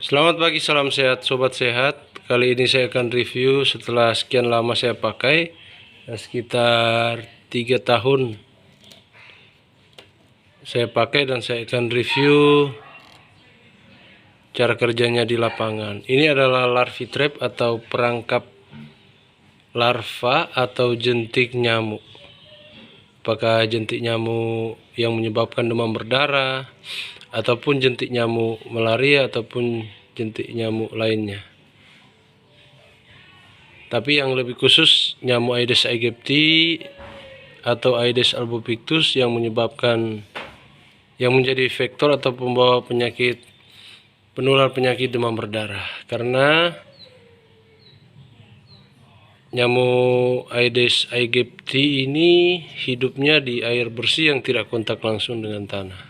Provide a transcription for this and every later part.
Selamat pagi, salam sehat sobat sehat. Kali ini saya akan review setelah sekian lama saya pakai, sekitar 3 tahun saya pakai, dan saya akan review cara kerjanya di lapangan. Ini adalah larvae trap atau perangkap larva atau jentik nyamuk. Apakah jentik nyamuk yang menyebabkan demam berdarah, ataupun jentik nyamuk malaria, ataupun jentik nyamuk lainnya. Tapi yang lebih khusus nyamuk Aedes aegypti atau Aedes albopictus yang menjadi vektor atau pembawa penular penyakit demam berdarah. Karena nyamuk Aedes aegypti ini hidupnya di air bersih yang tidak kontak langsung dengan tanah,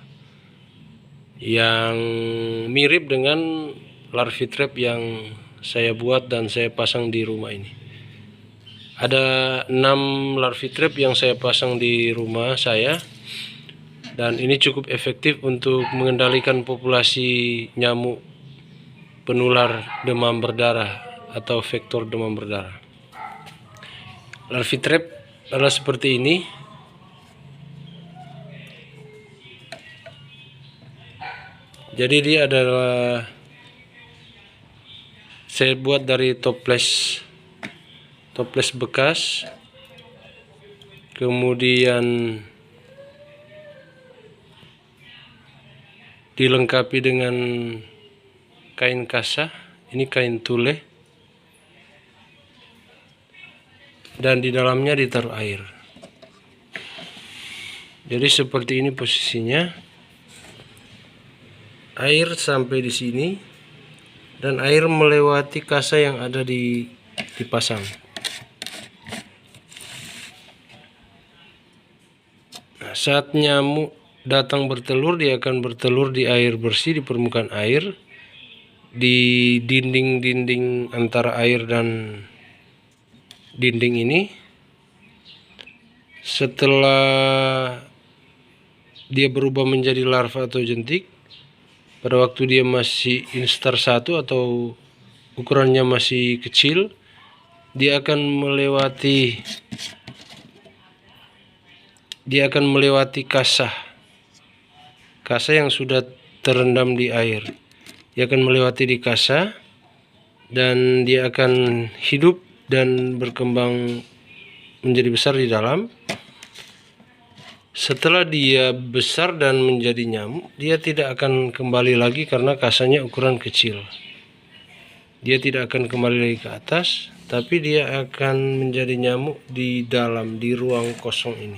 yang mirip dengan larvae trap yang saya buat dan saya pasang di rumah ini. Ada 6 larvae trap yang saya pasang di rumah saya, dan ini cukup efektif untuk mengendalikan populasi nyamuk penular demam berdarah atau vektor demam berdarah. Larvae trap adalah seperti ini. Jadi dia adalah saya buat dari toples bekas, kemudian dilengkapi dengan kain kasa, ini kain tule, dan di dalamnya ditaruh air. Jadi seperti ini posisinya, air sampai di sini dan air melewati kasa yang ada dipasang. Nah, saat nyamuk datang bertelur, dia akan bertelur di air bersih, di permukaan air, di dinding-dinding antara air dan dinding ini. Setelah dia berubah menjadi larva atau jentik, pada waktu dia masih instar 1 atau ukurannya masih kecil, dia akan melewati kasa yang sudah terendam di air. Dia akan melewati di kasa, dan dia akan hidup dan berkembang menjadi besar di dalam. Setelah dia besar dan menjadi nyamuk, dia tidak akan kembali lagi karena kasanya ukuran kecil. Dia tidak akan kembali lagi ke atas, tapi dia akan menjadi nyamuk di dalam, di ruang kosong ini.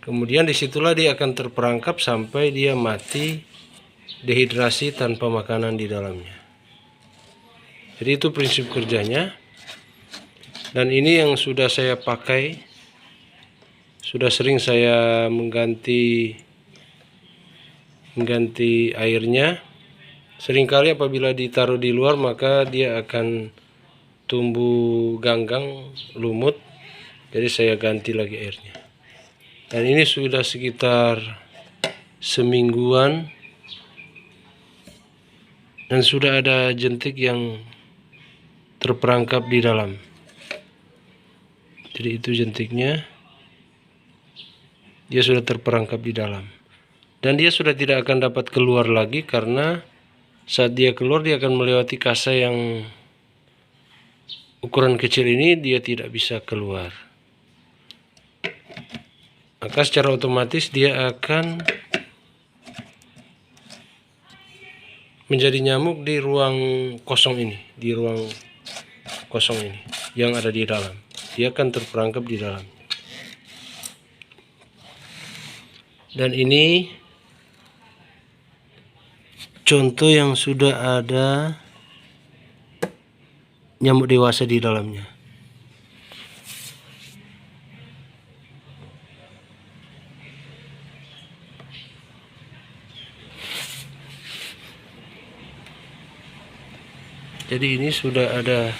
Kemudian disitulah dia akan terperangkap sampai dia mati dehidrasi tanpa makanan di dalamnya. Jadi itu prinsip kerjanya. Dan ini yang sudah saya pakai, sudah sering saya mengganti airnya. Seringkali apabila ditaruh di luar, maka dia akan tumbuh ganggang, lumut. Jadi saya ganti lagi airnya. Dan ini sudah sekitar semingguan, dan sudah ada jentik yang terperangkap di dalam. Jadi itu jentiknya, dia sudah terperangkap di dalam, dan dia sudah tidak akan dapat keluar lagi, karena saat dia keluar dia akan melewati kasa yang ukuran kecil ini, dia tidak bisa keluar. Maka secara otomatis dia akan menjadi nyamuk di ruang kosong ini, yang ada di dalam. Dia akan terperangkap di dalam. Dan ini contoh yang sudah ada nyamuk dewasa di dalamnya. Jadi ini sudah ada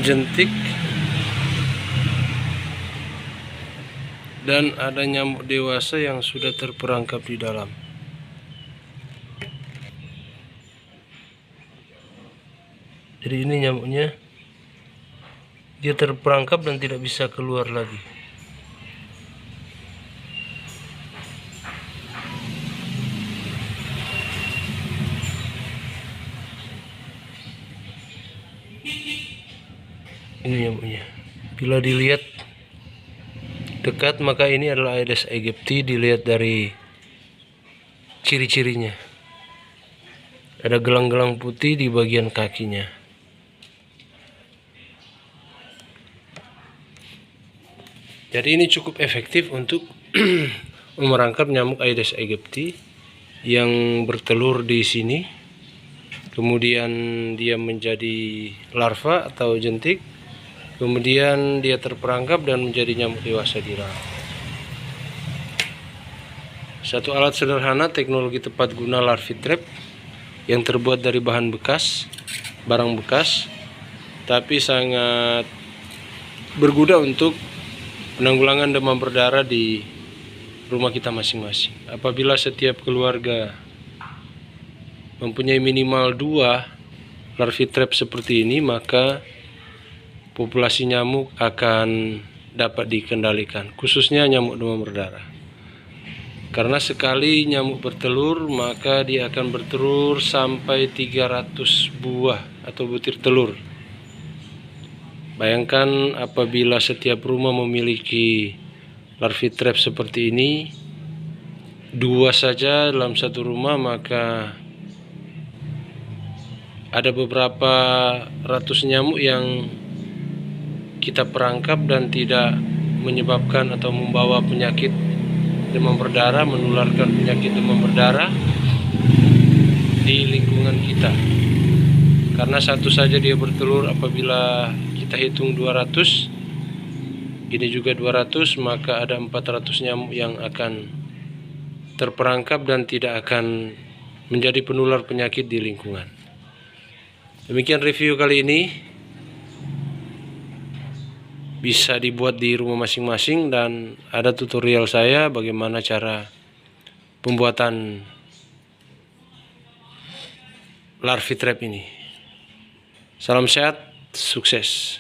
jentik dan ada nyamuk dewasa yang sudah terperangkap di dalam. Jadi ini nyamuknya, dia terperangkap dan tidak bisa keluar lagi. Ini nyamuknya. Bila dilihat dekat maka ini adalah Aedes aegypti, dilihat dari ciri-cirinya. Ada gelang-gelang putih di bagian kakinya. Jadi ini cukup efektif untuk merangkap nyamuk Aedes aegypti yang bertelur di sini. Kemudian dia menjadi larva atau jentik. Kemudian dia terperangkap dan menjadi nyamuk dewasa di dalam. Satu alat sederhana teknologi tepat guna larvae trap yang terbuat dari bahan bekas, barang bekas, tapi sangat berguna untuk penanggulangan demam berdarah di rumah kita masing-masing. Apabila setiap keluarga mempunyai minimal 2 larvae trap seperti ini, maka populasi nyamuk akan dapat dikendalikan, khususnya nyamuk demam berdarah. Karena sekali nyamuk bertelur, maka dia akan bertelur sampai 300 buah atau butir telur. Bayangkan apabila setiap rumah memiliki larvae trap seperti ini, 2 saja dalam satu rumah, maka ada beberapa ratus nyamuk yang kita perangkap dan tidak menyebabkan atau membawa penyakit demam berdarah, menularkan penyakit demam berdarah di lingkungan kita. Karena satu saja dia bertelur, apabila kita hitung 200, ini juga 200, maka ada 400 nyamuk yang akan terperangkap dan tidak akan menjadi penular penyakit di lingkungan. Demikian review kali ini. Bisa dibuat di rumah masing-masing dan ada tutorial saya bagaimana cara pembuatan larvae trap ini. Salam sehat, sukses.